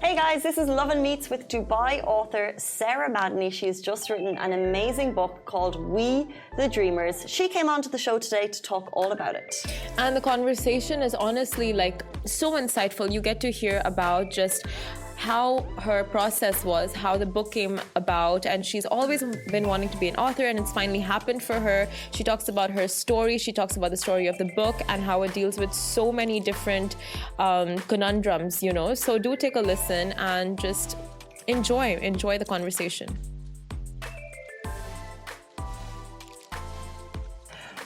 Hey guys, this is Lovin Meets with Dubai author Sarah Madani. She's just written an amazing book called We the Dreamers. She came onto the show today to talk all about it. And the conversation is honestly so insightful. You get to hear about just how her process was, how the book came about, and she's always been wanting to be an author and it's finally happened for her. She talks about her story, she talks about the story of the book and how it deals with so many different conundrums, So do take a listen and just enjoy the conversation.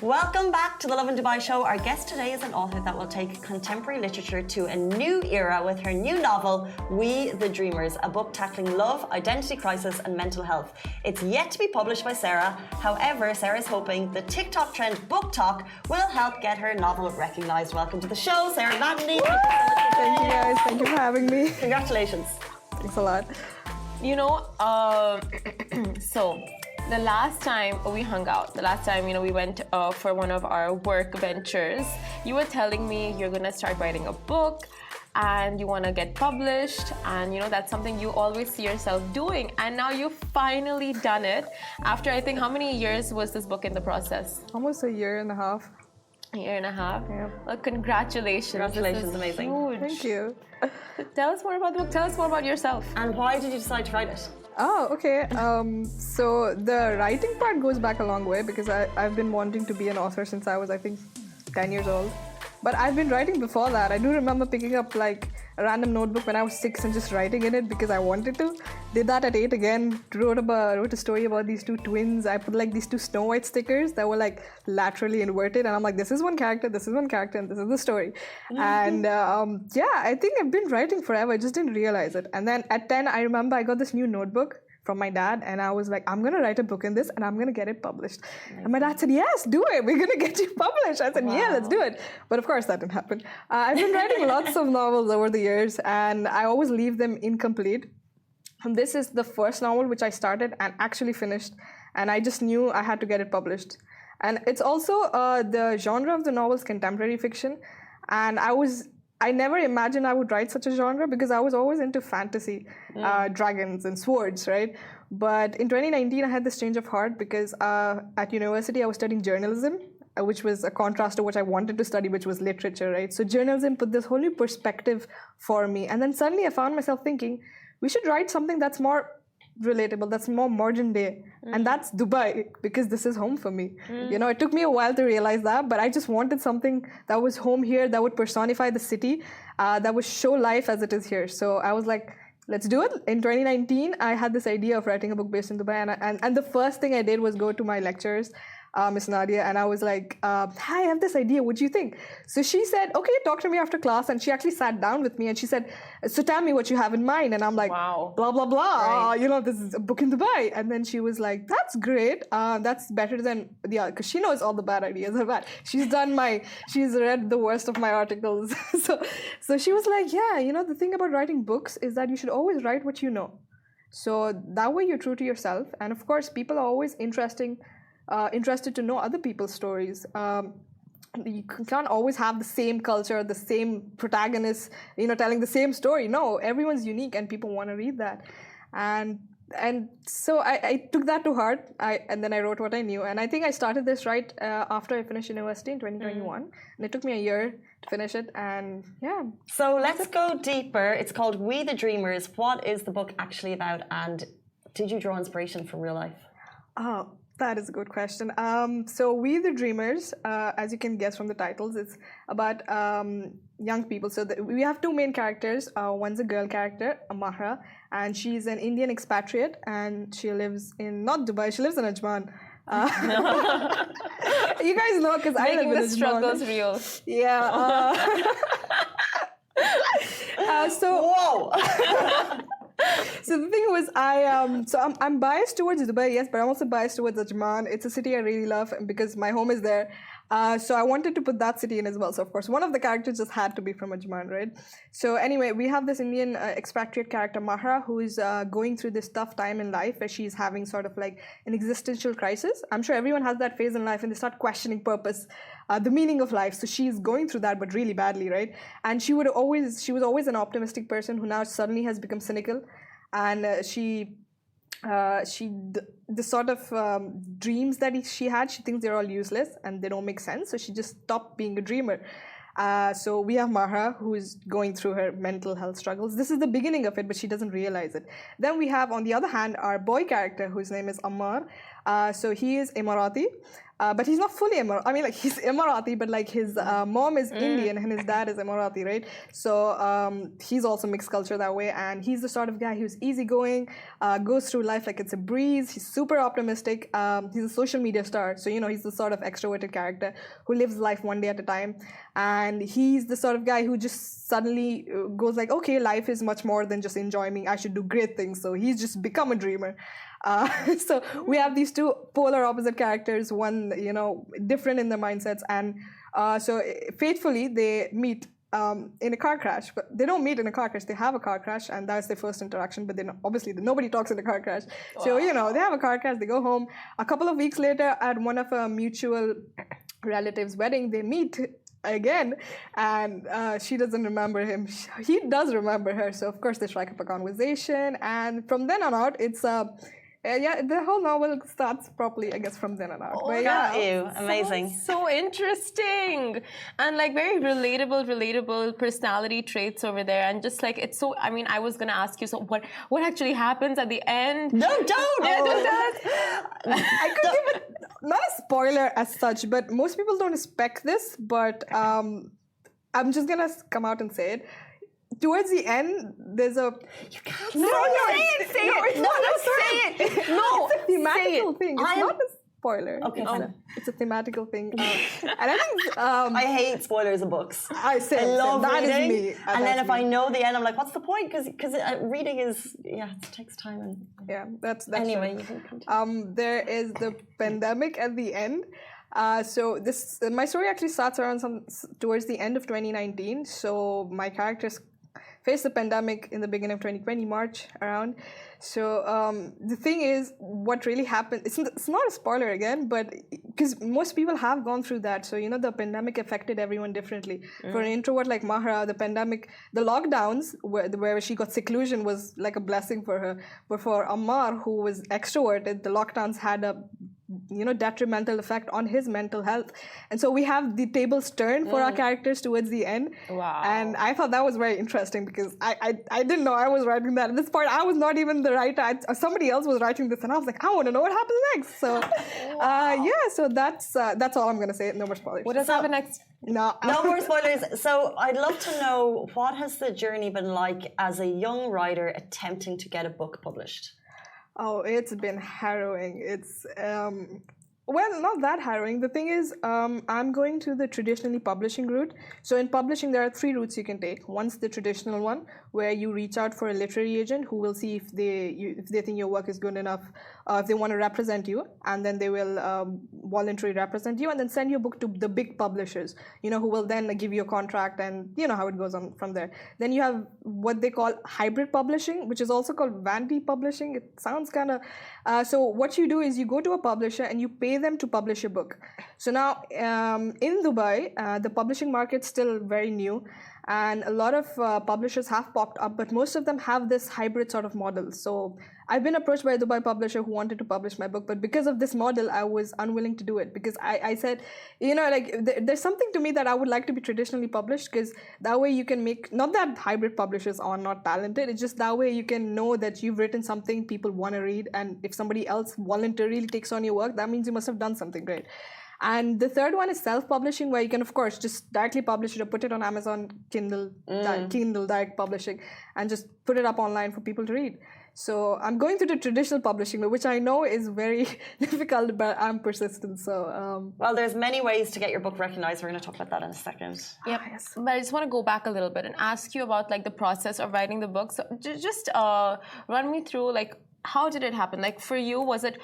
Welcome back to the Lovin Dubai show. Our guest today is an author that will take contemporary literature to a new era with her new novel, We the Dreamers, a book tackling love, identity crisis and mental health. It's yet to be published by Sarah. However, Sarah's hoping the TikTok trend Book Talk will help get her novel recognised. Welcome to the show, Sarah Madani. Thank you guys. Thank you for having me. Congratulations. Thanks a lot. So the last time we hung out, we went for one of our work ventures, you were telling me you're going to start writing a book and you want to get published, and that's something you always see yourself doing, and now you've finally done it after, I think, how many years was this book in the process? Almost a year and a half. A year and a half? Yeah. Well, congratulations. Congratulations, amazing. Huge. Thank you. Tell us more about the book. Tell us more about yourself. And why did you decide to write it? Oh, okay. So the writing part goes back a long way because I've been wanting to be an author since I was, I think, 10 years old. But I've been writing before that. I do remember picking up a random notebook when I was 6 and just writing in it because I wanted to. Did that at 8 again. Wrote a story about these two twins. I put these two Snow White stickers that were laterally inverted, and I'm like, this is one character, and this is the story. And I think I've been writing forever. I just didn't realize it. And then at 10, I remember I got this new notebook from my dad, and I was like, I'm gonna write a book in this and I'm gonna get it published. And my dad said, yes, do it, we're gonna get you published. I said, yeah, let's do it. But of course that didn't happen. I've been writing lots of novels over the years and I always leave them incomplete. And this is the first novel which I started and actually finished, and I just knew I had to get it published. And it's also the genre of the novel is contemporary fiction, and I never imagined I would write such a genre because I was always into fantasy, dragons and swords, right? But in 2019, I had this change of heart because at university, I was studying journalism, which was a contrast to what I wanted to study, which was literature, right? So journalism put this whole new perspective for me. And then suddenly I found myself thinking, we should write something that's more relatable, that's more modern day, and that's Dubai, because this is home for me. It took me a while to realize that, but I just wanted something that was home here, that would personify the city, that would show life as it is here. So I was like, let's do it. In 2019, I had this idea of writing a book based in Dubai, and the first thing I did was go to my lecturers, Miss Nadia, and I was like, hi, I have this idea, what do you think? So she said, okay, talk to me after class, and she actually sat down with me and she said, so tell me what you have in mind. And I'm like, wow, blah, blah, blah, right. This is a book in Dubai. And then she was like, that's great, that's better than the other, because she knows all the bad ideas are bad. She's read the worst of my articles. So she was like, yeah, the thing about writing books is that you should always write what you know. So that way you're true to yourself. And of course, people are always interested to know other people's stories. You can't always have the same culture, the same protagonist, telling the same story. No, everyone's unique and people want to read that. And so I took that to heart, and then I wrote what I knew. And I think I started this right after I finished university in 2021. And it took me a year to finish it, and yeah. So let's go deeper. It's called We the Dreamers. What is the book actually about, and did you draw inspiration from real life? Oh, that is a good question. So We the Dreamers, as you can guess from the titles, it's about young people. So we have two main characters. One's a girl character, Amara, and she's an Indian expatriate, and she lives in, not Dubai, she lives in Ajman. You guys know, because I live in Ajman. Making the struggles real. Yeah. So So the thing was, I'm biased towards Dubai, yes, but I'm also biased towards Ajman. It's a city I really love because my home is there. So I wanted to put that city in as well. So of course, one of the characters just had to be from Ajman, right? So anyway, we have this Indian expatriate character Mahra who is going through this tough time in life where she's having sort of like an existential crisis. I'm sure everyone has that phase in life and they start questioning purpose, the meaning of life. So she's going through that, but really badly, right? And she was always an optimistic person who now suddenly has become cynical, and the sort of dreams that she had, she thinks they're all useless and they don't make sense, so she just stopped being a dreamer. So we have Mahra, who is going through her mental health struggles. This is the beginning of it, but she doesn't realize it. Then we have, on the other hand, our boy character, whose name is Ammar. So he is Emirati, but he's not fully Emirati. I mean, like, he's Emirati, but like his mom is Indian and his dad is Emirati, right? So he's also mixed culture that way, and he's the sort of guy who's easygoing, goes through life like it's a breeze. He's super optimistic. He's a social media star, so he's the sort of extroverted character who lives life one day at a time. And he's the sort of guy who just suddenly goes like, okay, life is much more than just enjoying. I should do great things. So he's just become a dreamer. So we have these two polar opposite characters, one, different in their mindsets. And so fatefully, they meet in a car crash. But they don't meet in a car crash. They have a car crash, and that's their first interaction. But then obviously nobody talks in a car crash. So, they have a car crash. They go home. A couple of weeks later, at one of a mutual relative's wedding, they meet again, and she doesn't remember him. He does remember her. So, of course, they strike up a conversation. And from then on out, it's the whole novel starts properly, I guess, from then on out. Oh, got you. Amazing. So interesting. And like very relatable personality traits over there. And just like, it's so, I mean, I was going to ask you, so what actually happens at the end? No, don't! I could give it, not a spoiler as such, but most people don't expect this, but I'm just going to come out and say it. Towards the end, there's a... You can't say it! Say it! No, it's a thematical thing. It's not a spoiler. Okay, fine. It's a thematical thing. And I think... I hate spoilers of books. I love that reading. Is me. And then if I know the end, I'm like, what's the point? Because reading is... Yeah, it takes time. And yeah, that's anyway, true. You can continue. There is the pandemic at the end. So my story actually starts around towards the end of 2019. So my characters faced the pandemic in the beginning of 2020, March around. So the thing is, what really happened, it's not a spoiler again, but because most people have gone through that. So, the pandemic affected everyone differently. For an introvert like Mahra, the lockdowns, where she got seclusion was like a blessing for her. But for Ammar, who was extroverted, the lockdowns had a detrimental effect on his mental health. And so we have the tables turned for our characters towards the end. Wow. And I thought that was very interesting because I didn't know I was writing that. At this part, I was not even the writer. Somebody else was writing this, and I was like, I want to know what happens next. So, so that's all I'm going to say. No more spoilers. What does happen next? No more spoilers. So I'd love to know, what has the journey been like as a young writer attempting to get a book published? Oh, it's been harrowing. It's, well, not that harrowing. The thing is, I'm going to the traditionally publishing route. So in publishing, there are 3 routes you can take. One's the traditional one, where you reach out for a literary agent who will see if they think your work is good enough, if they want to represent you, and then they will voluntarily represent you and then send your book to the big publishers, who will then give you a contract, and how it goes on from there. Then you have what they call hybrid publishing, which is also called vanity publishing. It sounds kind of... so what you do is you go to a publisher and you pay them to publish your book. So now in Dubai, the publishing market's still very new. And a lot of publishers have popped up, but most of them have this hybrid sort of model. So I've been approached by a Dubai publisher who wanted to publish my book, but because of this model, I was unwilling to do it because I said, there's something to me that I would like to be traditionally published, because that way you can make, not that hybrid publishers are not talented, it's just that way you can know that you've written something people want to read, and if somebody else voluntarily takes on your work, that means you must have done something great. And the third one is self-publishing, where you can, of course, just directly publish it or put it on Amazon Kindle, Kindle direct publishing, and just put it up online for people to read. So I'm going through the traditional publishing, which I know is very difficult, but I'm persistent. So well, there's many ways to get your book recognized. We're going to talk about that in a second. Yep. Yes. But I just want to go back a little bit and ask you about like the process of writing the book. So just run me through like how did it happen? Like for you, was it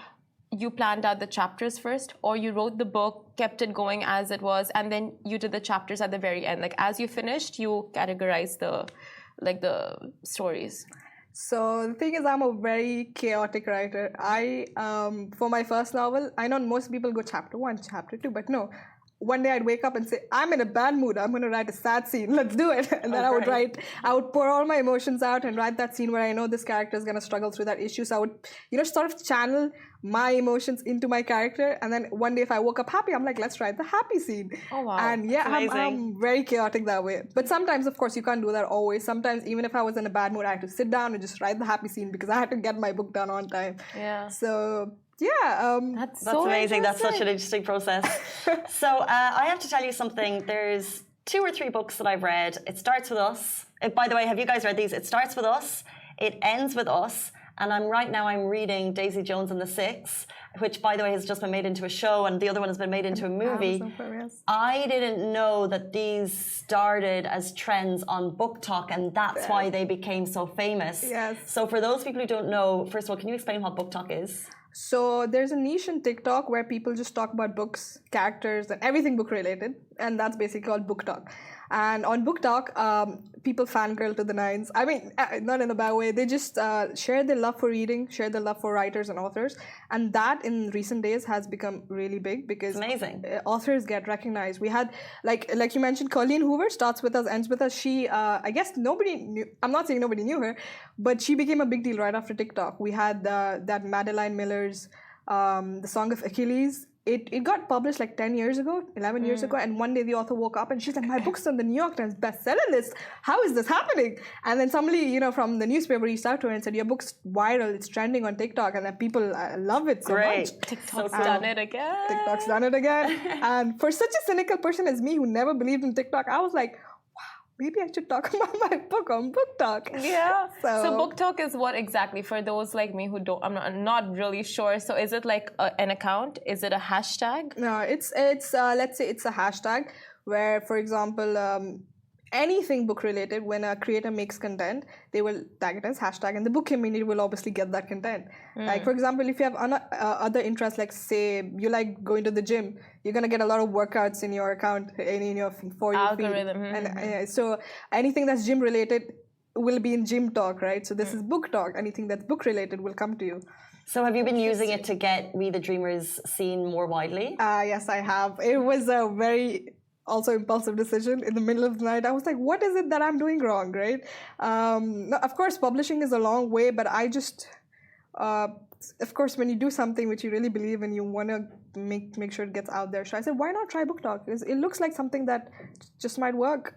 you planned out the chapters first, or you wrote the book, kept it going as it was, and then you did the chapters at the very end? Like as you finished, you categorized the stories. So the thing is, I'm a very chaotic writer. For my first novel, I know most people go chapter 1, chapter 2, but no. One day I'd wake up and say, I'm in a bad mood. I'm going to write a sad scene. Let's do it. And then I would pour all my emotions out and write that scene where I know this character is going to struggle through that issue. So I would, sort of channel my emotions into my character. And then one day if I woke up happy, I'm like, let's write the happy scene. Oh, wow. And yeah, I'm very chaotic that way. But sometimes, of course, you can't do that always. Sometimes, even if I was in a bad mood, I had to sit down and just write the happy scene because I had to get my book done on time. Yeah. So... yeah, that's so amazing. That's such an interesting process. So I have to tell you something. There's 2 or 3 books that I've read. It starts with us. By the way, have you guys read these? It starts with us. It ends with us. And I'm reading Daisy Jones and the Six, which, by the way, has just been made into a show, and the other one has been made into a movie. I didn't know that these started as trends on Book Talk, and that's why they became so famous. Yes. So for those people who don't know, first of all, can you explain what Book Talk is? So there's a niche in TikTok where people just talk about books, characters, and everything book related, and that's basically called Book Talk. And on Book Talk, people fangirl to the nines. I mean, not in a bad way. They just share their love for reading, share their love for writers and authors, and that in recent days has become really big because amazing. Authors get recognized. We had like you mentioned, Colleen Hoover starts with us, ends with us. She, I guess nobody knew. I'm not saying nobody knew her, but she became a big deal right after TikTok. We had that Madeline Miller's The Song of Achilles. It got published like 10 years ago, 11 years ago, and one day the author woke up and she's like, my book's on the New York Times bestseller list. How is this happening? And then somebody, from the newspaper reached out to her and said, your book's viral, it's trending on TikTok, and then people love it so much. TikTok's done it again. TikTok's done it again. And for such a cynical person as me who never believed in TikTok, I was like, maybe I should talk about my book on Book Talk. Yeah. So Book Talk is what exactly? For those like me who don't, I'm not really sure. So is it like an account? Is it a hashtag? No, it's let's say it's a hashtag where, for example, anything book related, when a creator makes content, they will tag it as hashtag, and the book community will obviously get that content. Like, for example, if you have other interests, like say you like going to the gym, you're gonna get a lot of workouts in your account, in your for your algorithm. And so anything that's gym related will be in Gym Talk, right? So this is Book Talk. Anything that's book related will come to you. So have you been using it to get We the Dreamers seen more widely? Yes, I have. It was a very also impulsive decision in the middle of the night. I was like, what is it that I'm doing wrong, right? Of course, publishing is a long way, but I just, of course, when you do something which you really believe in, you want to make sure it gets out there. So I said, why not try Book Talk? It looks like something that just might work.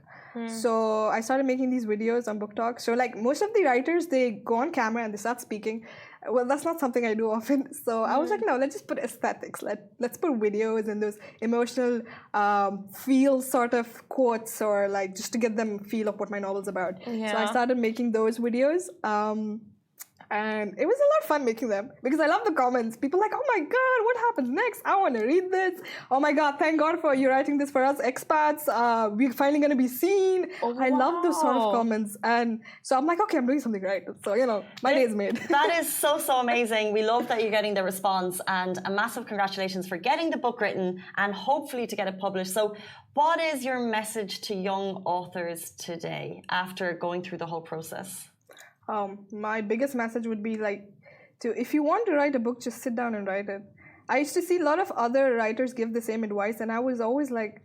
So I started making these videos on Book Talk. So like most of the writers, they go on camera and they start speaking. Well, that's not something I do often. So I was like, no, let's just put aesthetics. Let's put videos and those emotional feel sort of quotes, or like just to get them feel of what my novel's about. Yeah. So I started making those videos. And it was a lot of fun making them because I love the comments. People like, oh my God, what happens next? I want to read this. Oh my God, thank God for you writing this for us expats. We're finally going to be seen. Oh, I love those sort of comments. And so I'm like, okay, I'm doing something right. So, my day is made. That is so, so amazing. We love that you're getting the response, and a massive congratulations for getting the book written and hopefully to get it published. So what is your message to young authors today after going through the whole process? My biggest message would be if you want to write a book, just sit down and write it. I used to see a lot of other writers give the same advice, and I was always like,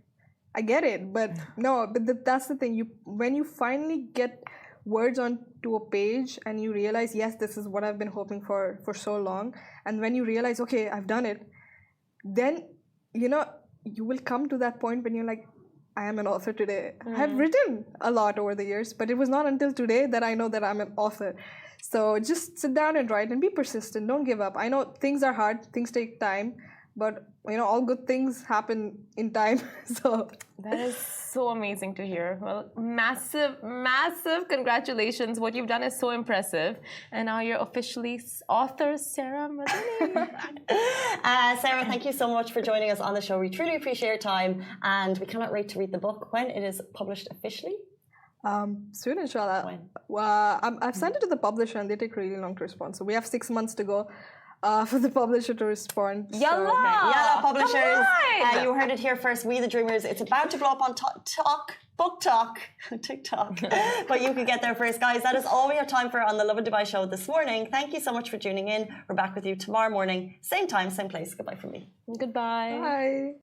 I get it, but no, but that's the thing. When you finally get words onto a page and you realize, yes, this is what I've been hoping for so long, and when you realize, okay, I've done it, then, you will come to that point when you're like, I am an author today. I've written a lot over the years, but it was not until today that I know that I'm an author. So just sit down and write and be persistent. Don't give up. I know things are hard. Things take time. but all good things happen in time. So That is so amazing to hear. Well, massive, massive congratulations. What you've done is so impressive. And now you're officially author Sarah Madani. Sarah, thank you so much for joining us on the show. We truly appreciate your time and we cannot wait to read the book when it is published officially. Soon, inshallah. I've sent it to the publisher and they take really long to respond. So we have 6 months to go for the publisher to respond. Yalla! Yalla, publishers. Come on! You heard it here first. We the Dreamers. It's about to blow up on TikTok. But you could get there first, guys. That is all we have time for on the Lovin Dubai show this morning. Thank you so much for tuning in. We're back with you tomorrow morning. Same time, same place. Goodbye from me. Goodbye. Bye.